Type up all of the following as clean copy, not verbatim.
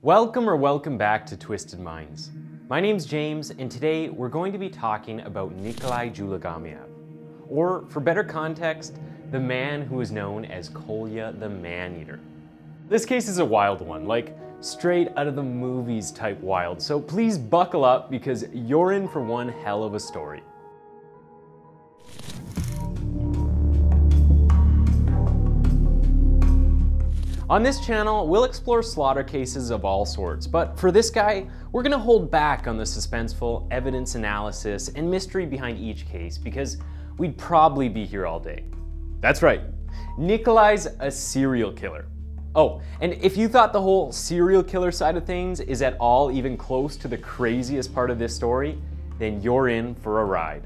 Welcome back to Twisted Minds. My name's James, and today we're going to be talking about Nikolai Dzhumagaliev, or for better context, the man who is known as Kolya the Man-Eater. This case is a wild one, like straight out of the movies type wild, so please buckle up because you're in for one hell of a story. On this channel, we'll explore slaughter cases of all sorts, but for this guy, we're gonna hold back on the suspenseful evidence analysis and mystery behind each case because we'd probably be here all day. That's right, Nikolai's a serial killer. Oh, and if you thought the whole serial killer side of things is at all even close to the craziest part of this story, then you're in for a ride.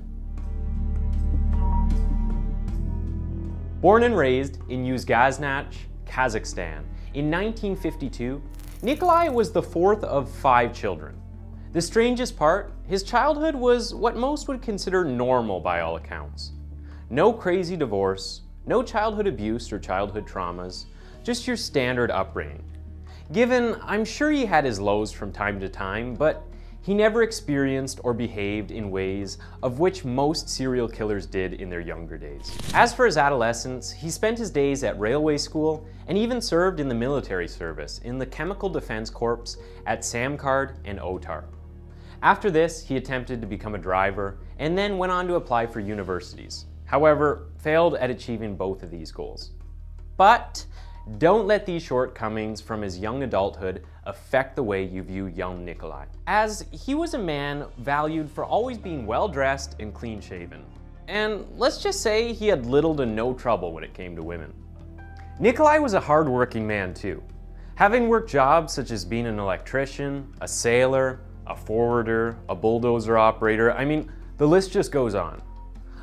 Born and raised in Yuzhgaznach, Kazakhstan. In 1952, Nikolai was the fourth of 5 children. The strangest part, his childhood was what most would consider normal by all accounts. No crazy divorce, no childhood abuse or childhood traumas, just your standard upbringing. Given, I'm sure he had his lows from time to time, but he never experienced or behaved in ways of which most serial killers did in their younger days. As for his adolescence, he spent his days at railway school and even served in the military service in the Chemical Defense Corps at Samkard and Otar. After this, he attempted to become a driver and then went on to apply for universities. However, failed at achieving both of these goals. But don't let these shortcomings from his young adulthood affect the way you view young Nikolai, as he was a man valued for always being well-dressed and clean-shaven. And let's just say he had little to no trouble when it came to women. Nikolai was a hard-working man too, having worked jobs such as being an electrician, a sailor, a forwarder, a bulldozer operator. I mean, the list just goes on.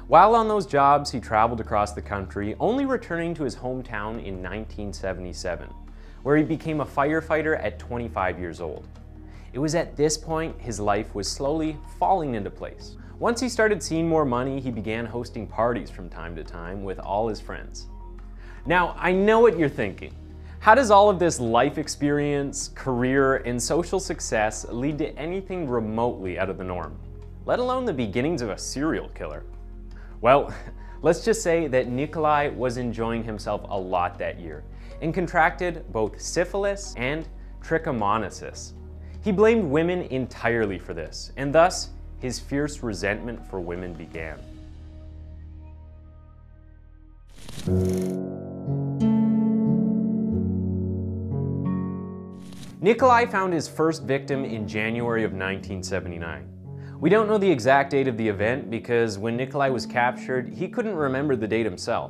While on those jobs, he traveled across the country, only returning to his hometown in 1977, where he became a firefighter at 25 years old. It was at this point his life was slowly falling into place. Once he started seeing more money, he began hosting parties from time to time with all his friends. Now, I know what you're thinking. How does all of this life experience, career, and social success lead to anything remotely out of the norm, let alone the beginnings of a serial killer? Well, let's just say that Nikolai was enjoying himself a lot that year and contracted both syphilis and trichomoniasis. He blamed women entirely for this, and thus his fierce resentment for women began. Nikolai found his first victim in January of 1979. We don't know the exact date of the event because when Nikolai was captured, he couldn't remember the date himself.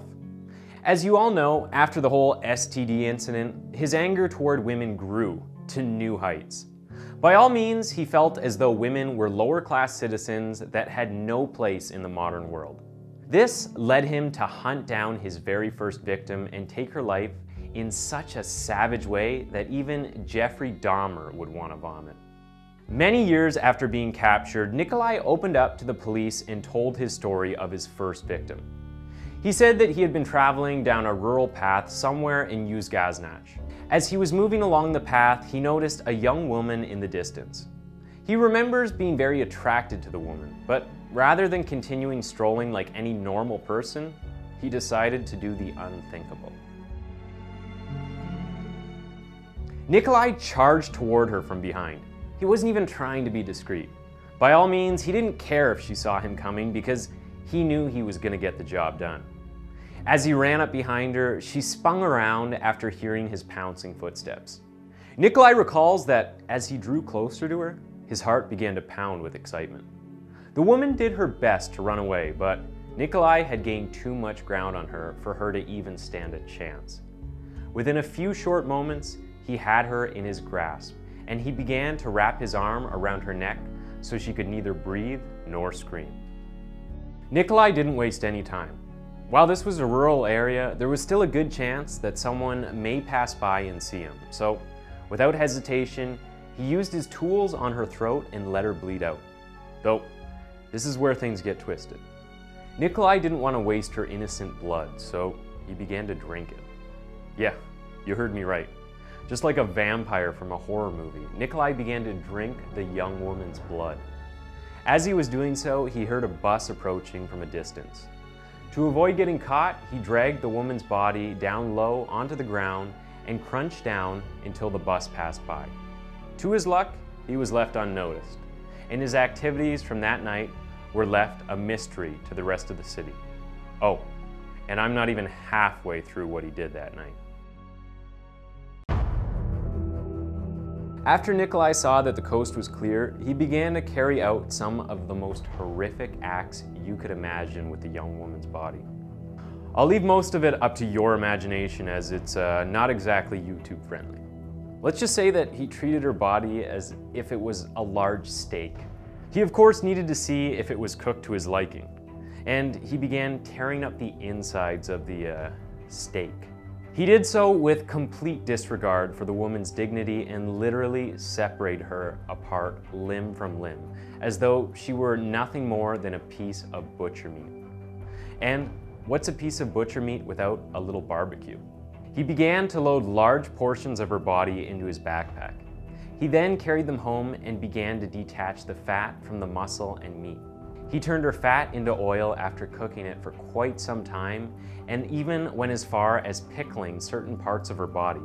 As you all know, after the whole STD incident, his anger toward women grew to new heights. By all means, he felt as though women were lower-class citizens that had no place in the modern world. This led him to hunt down his very first victim and take her life in such a savage way that even Jeffrey Dahmer would want to vomit. Many years after being captured, Nikolai opened up to the police and told his story of his first victim. He said that he had been traveling down a rural path somewhere in Yuzhgaznach. As he was moving along the path, he noticed a young woman in the distance. He remembers being very attracted to the woman, but rather than continuing strolling like any normal person, he decided to do the unthinkable. Nikolai charged toward her from behind. He wasn't even trying to be discreet. By all means, he didn't care if she saw him coming because he knew he was going to get the job done. As he ran up behind her, she spun around after hearing his pouncing footsteps. Nikolai recalls that as he drew closer to her, his heart began to pound with excitement. The woman did her best to run away, but Nikolai had gained too much ground on her for her to even stand a chance. Within a few short moments, he had her in his grasp, and he began to wrap his arm around her neck so she could neither breathe nor scream. Nikolai didn't waste any time. While this was a rural area, there was still a good chance that someone may pass by and see him. So, without hesitation, he used his tools on her throat and let her bleed out. Though, this is where things get twisted. Nikolai didn't want to waste her innocent blood, so he began to drink it. Yeah, you heard me right. Just like a vampire from a horror movie, Nikolai began to drink the young woman's blood. As he was doing so, he heard a bus approaching from a distance. To avoid getting caught, he dragged the woman's body down low onto the ground and crunched down until the bus passed by. To his luck, he was left unnoticed, and his activities from that night were left a mystery to the rest of the city. Oh, and I'm not even halfway through what he did that night. After Nikolai saw that the coast was clear, he began to carry out some of the most horrific acts you could imagine with the young woman's body. I'll leave most of it up to your imagination as it's not exactly YouTube friendly. Let's just say that he treated her body as if it was a large steak. He of course needed to see if it was cooked to his liking, and he began tearing up the insides of the steak. He did so with complete disregard for the woman's dignity and literally separated her apart limb from limb, as though she were nothing more than a piece of butcher meat. And what's a piece of butcher meat without a little barbecue? He began to load large portions of her body into his backpack. He then carried them home and began to detach the fat from the muscle and meat. He turned her fat into oil after cooking it for quite some time, and even went as far as pickling certain parts of her body.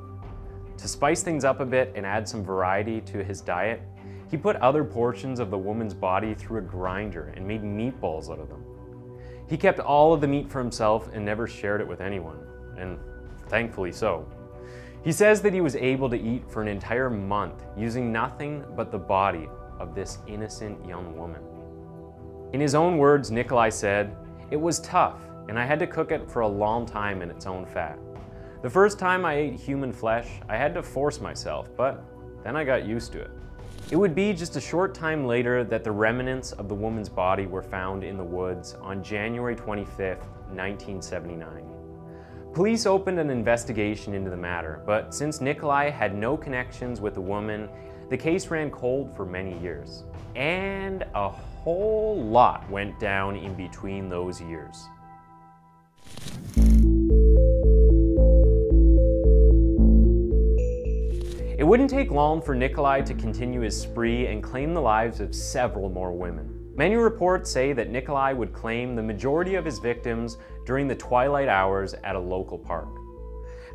To spice things up a bit and add some variety to his diet, he put other portions of the woman's body through a grinder and made meatballs out of them. He kept all of the meat for himself and never shared it with anyone, and thankfully so. He says that he was able to eat for an entire month using nothing but the body of this innocent young woman. In his own words, Nikolai said, "It was tough, and I had to cook it for a long time in its own fat. The first time I ate human flesh, I had to force myself, but then I got used to it." It would be just a short time later that the remnants of the woman's body were found in the woods on January 25th, 1979. Police opened an investigation into the matter, but since Nikolai had no connections with the woman, the case ran cold for many years. And a whole lot went down in between those years. It wouldn't take long for Nikolai to continue his spree and claim the lives of several more women. Many reports say that Nikolai would claim the majority of his victims during the twilight hours at a local park.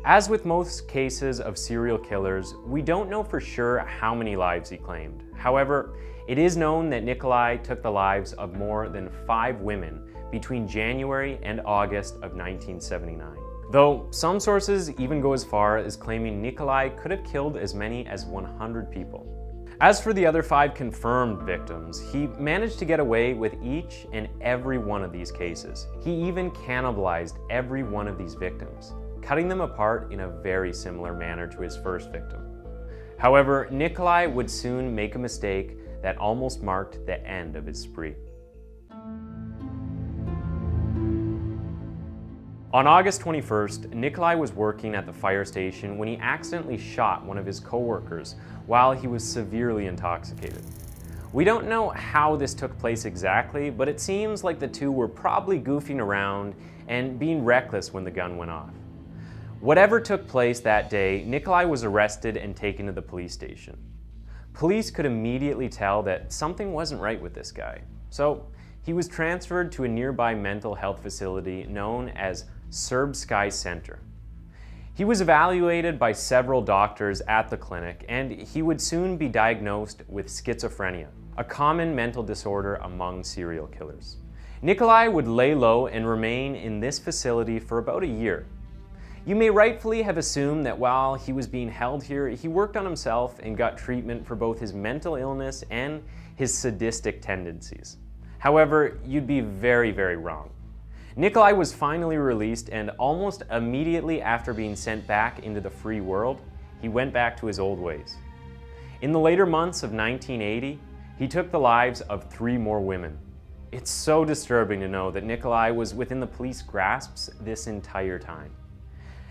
As with most cases of serial killers, we don't know for sure how many lives he claimed. However, it is known that Nikolai took the lives of more than 5 women between January and August of 1979. Though some sources even go as far as claiming Nikolai could have killed as many as 100 people. As for the other 5 confirmed victims, he managed to get away with each and every one of these cases. He even cannibalized every one of these victims, cutting them apart in a very similar manner to his first victim. However, Nikolai would soon make a mistake that almost marked the end of his spree. On August 21st, Nikolai was working at the fire station when he accidentally shot one of his coworkers while he was severely intoxicated. We don't know how this took place exactly, but it seems like the two were probably goofing around and being reckless when the gun went off. Whatever took place that day, Nikolai was arrested and taken to the police station. Police could immediately tell that something wasn't right with this guy, so he was transferred to a nearby mental health facility known as Serbsky Center. He was evaluated by several doctors at the clinic, and he would soon be diagnosed with schizophrenia, a common mental disorder among serial killers. Nikolai would lay low and remain in this facility for about a year. You may rightfully have assumed that while he was being held here, he worked on himself and got treatment for both his mental illness and his sadistic tendencies. However, you'd be very, very wrong. Nikolai was finally released, and almost immediately after being sent back into the free world, he went back to his old ways. In the later months of 1980, he took the lives of 3 more women. It's so disturbing to know that Nikolai was within the police grasps this entire time.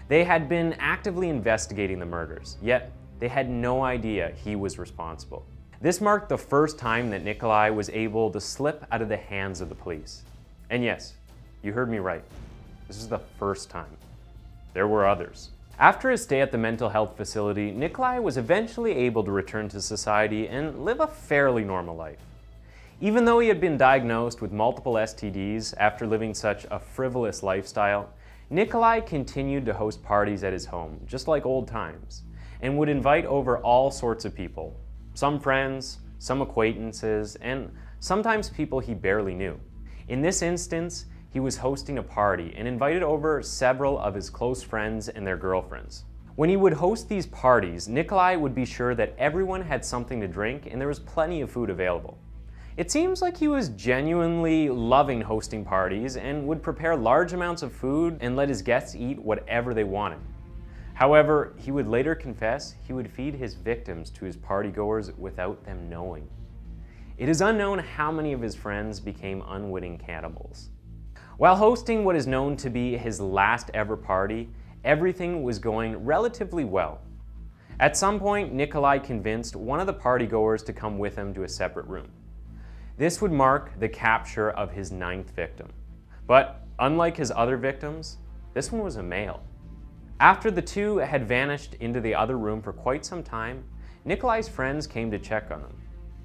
They had been actively investigating the murders, yet they had no idea he was responsible. This marked the first time that Nikolai was able to slip out of the hands of the police. And yes, you heard me right. This is the first time. There were others. After his stay at the mental health facility, Nikolai was eventually able to return to society and live a fairly normal life. Even though he had been diagnosed with multiple STDs after living such a frivolous lifestyle, Nikolai continued to host parties at his home, just like old times, and would invite over all sorts of people, some friends, some acquaintances, and sometimes people he barely knew. In this instance, he was hosting a party and invited over several of his close friends and their girlfriends. When he would host these parties, Nikolai would be sure that everyone had something to drink and there was plenty of food available. It seems like he was genuinely loving hosting parties and would prepare large amounts of food and let his guests eat whatever they wanted. However, he would later confess he would feed his victims to his partygoers without them knowing. It is unknown how many of his friends became unwitting cannibals. While hosting what is known to be his last ever party, everything was going relatively well. At some point, Nikolai convinced one of the partygoers to come with him to a separate room. This would mark the capture of his 9th victim. But unlike his other victims, this one was a male. After the two had vanished into the other room for quite some time, Nikolai's friends came to check on him.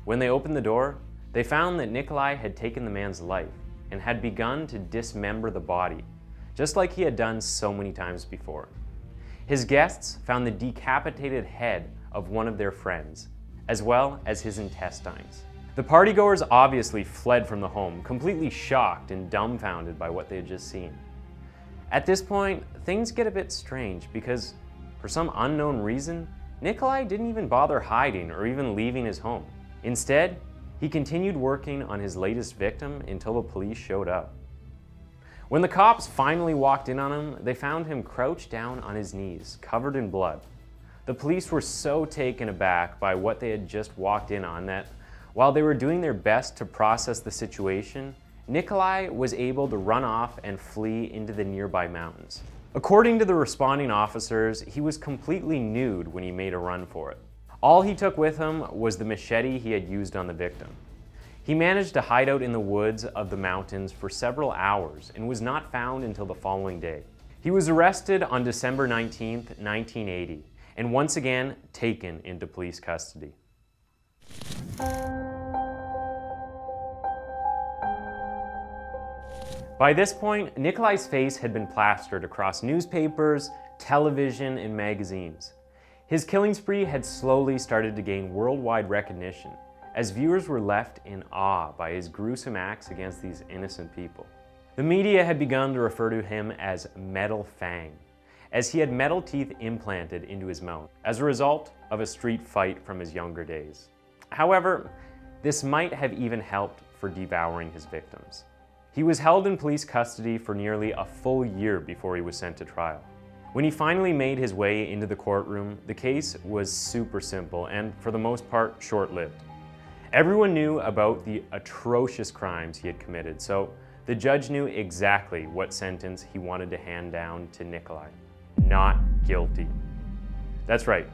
When they opened the door, they found that Nikolai had taken the man's life and had begun to dismember the body, just like he had done so many times before. His guests found the decapitated head of one of their friends, as well as his intestines. The partygoers obviously fled from the home, completely shocked and dumbfounded by what they had just seen. At this point, things get a bit strange because, for some unknown reason, Nikolai didn't even bother hiding or even leaving his home. Instead, he continued working on his latest victim until the police showed up. When the cops finally walked in on him, they found him crouched down on his knees, covered in blood. The police were so taken aback by what they had just walked in on that, while they were doing their best to process the situation, Nikolai was able to run off and flee into the nearby mountains. According to the responding officers, he was completely nude when he made a run for it. All he took with him was the machete he had used on the victim. He managed to hide out in the woods of the mountains for several hours and was not found until the following day. He was arrested on December 19, 1980, and once again taken into police custody. By this point, Nikolai's face had been plastered across newspapers, television, and magazines. His killing spree had slowly started to gain worldwide recognition, as viewers were left in awe by his gruesome acts against these innocent people. The media had begun to refer to him as Metal Fang, as he had metal teeth implanted into his mouth, as a result of a street fight from his younger days. However, this might have even helped for devouring his victims. He was held in police custody for nearly a full year before he was sent to trial. When he finally made his way into the courtroom, the case was super simple and, for the most part, short-lived. Everyone knew about the atrocious crimes he had committed, so the judge knew exactly what sentence he wanted to hand down to Nikolai. Not guilty. That's right.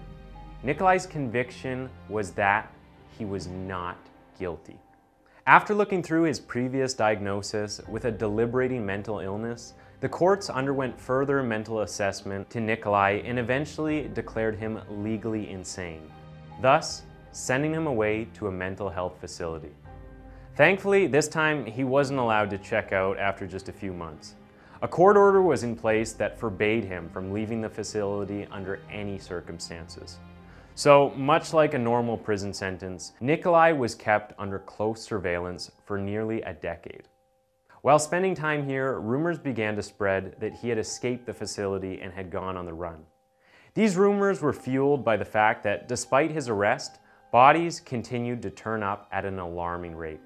Nikolai's conviction was that he was not guilty. After looking through his previous diagnosis with a deliberating mental illness, the courts underwent further mental assessment to Nikolai and eventually declared him legally insane, thus sending him away to a mental health facility. Thankfully, this time he wasn't allowed to check out after just a few months. A court order was in place that forbade him from leaving the facility under any circumstances. So, much like a normal prison sentence, Nikolai was kept under close surveillance for nearly a decade. While spending time here, rumors began to spread that he had escaped the facility and had gone on the run. These rumors were fueled by the fact that despite his arrest, bodies continued to turn up at an alarming rate.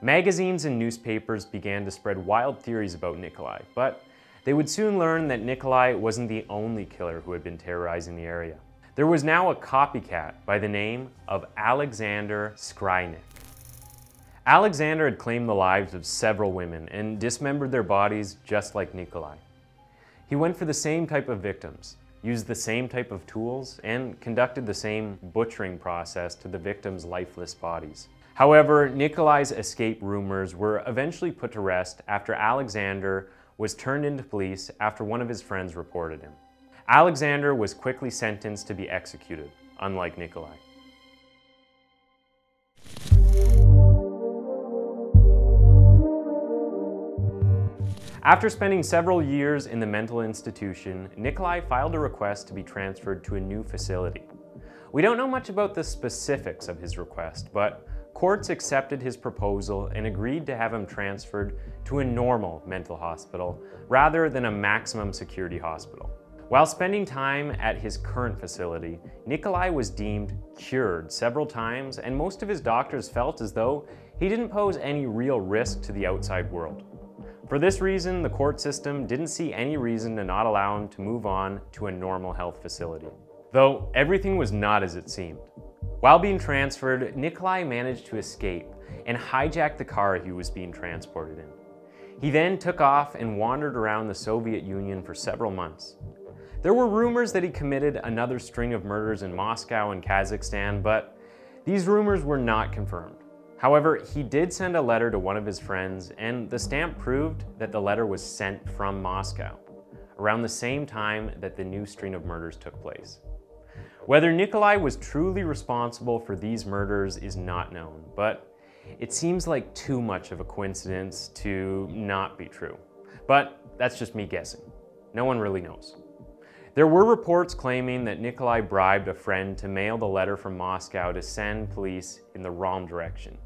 Magazines and newspapers began to spread wild theories about Nikolai, but they would soon learn that Nikolai wasn't the only killer who had been terrorizing the area. There was now a copycat by the name of Alexander Skrynik. Alexander had claimed the lives of several women and dismembered their bodies just like Nikolai. He went for the same type of victims, used the same type of tools, and conducted the same butchering process to the victims' lifeless bodies. However, Nikolai's escape rumors were eventually put to rest after Alexander was turned into police after one of his friends reported him. Alexander was quickly sentenced to be executed, unlike Nikolai. After spending several years in the mental institution, Nikolai filed a request to be transferred to a new facility. We don't know much about the specifics of his request, but courts accepted his proposal and agreed to have him transferred to a normal mental hospital rather than a maximum security hospital. While spending time at his current facility, Nikolai was deemed cured several times, and most of his doctors felt as though he didn't pose any real risk to the outside world. For this reason, the court system didn't see any reason to not allow him to move on to a normal health facility. Though everything was not as it seemed. While being transferred, Nikolai managed to escape and hijack the car he was being transported in. He then took off and wandered around the Soviet Union for several months. There were rumors that he committed another string of murders in Moscow and Kazakhstan, but these rumors were not confirmed. However, he did send a letter to one of his friends, and the stamp proved that the letter was sent from Moscow, around the same time that the new string of murders took place. Whether Nikolai was truly responsible for these murders is not known, but it seems like too much of a coincidence to not be true. But that's just me guessing. No one really knows. There were reports claiming that Nikolai bribed a friend to mail the letter from Moscow to send police in the wrong direction,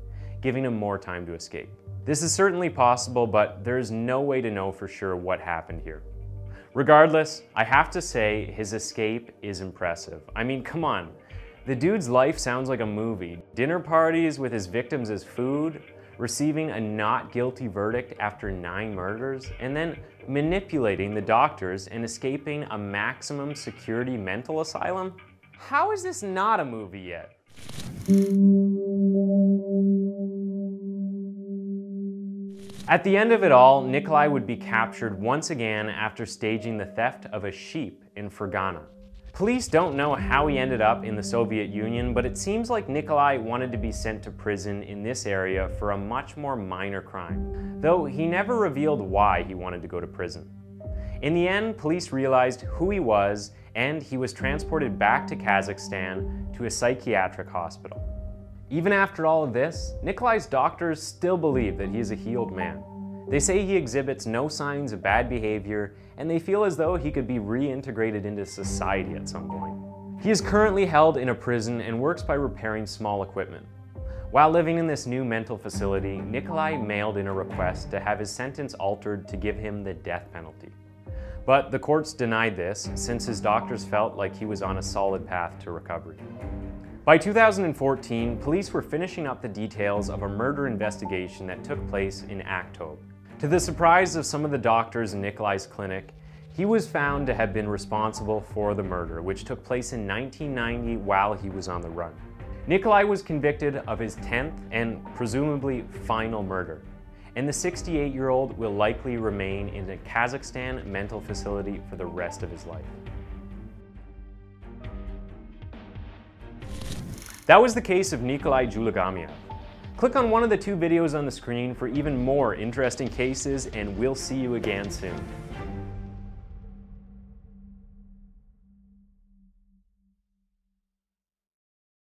giving him more time to escape. This is certainly possible, but there is no way to know for sure what happened here. Regardless, I have to say his escape is impressive. I mean, come on. The dude's life sounds like a movie. Dinner parties with his victims as food, receiving a not guilty verdict after 9 murders, and then manipulating the doctors and escaping a maximum security mental asylum? How is this not a movie yet? At the end of it all, Nikolai would be captured once again after staging the theft of a sheep in Fergana. Police don't know how he ended up in the Soviet Union, but it seems like Nikolai wanted to be sent to prison in this area for a much more minor crime, though he never revealed why he wanted to go to prison. In the end, police realized who he was, and he was transported back to Kazakhstan to a psychiatric hospital. Even after all of this, Nikolai's doctors still believe that he is a healed man. They say he exhibits no signs of bad behavior, and they feel as though he could be reintegrated into society at some point. He is currently held in a prison and works by repairing small equipment. While living in this new mental facility, Nikolai mailed in a request to have his sentence altered to give him the death penalty. But the courts denied this, since his doctors felt like he was on a solid path to recovery. By 2014, police were finishing up the details of a murder investigation that took place in Aktobe. To the surprise of some of the doctors in Nikolai's clinic, he was found to have been responsible for the murder, which took place in 1990 while he was on the run. Nikolai was convicted of his 10th and presumably final murder, and the 68-year-old will likely remain in a Kazakhstan mental facility for the rest of his life. That was the case of Nikolai Dzhumagaliev. Click on one of the 2 videos on the screen for even more interesting cases, and we'll see you again soon.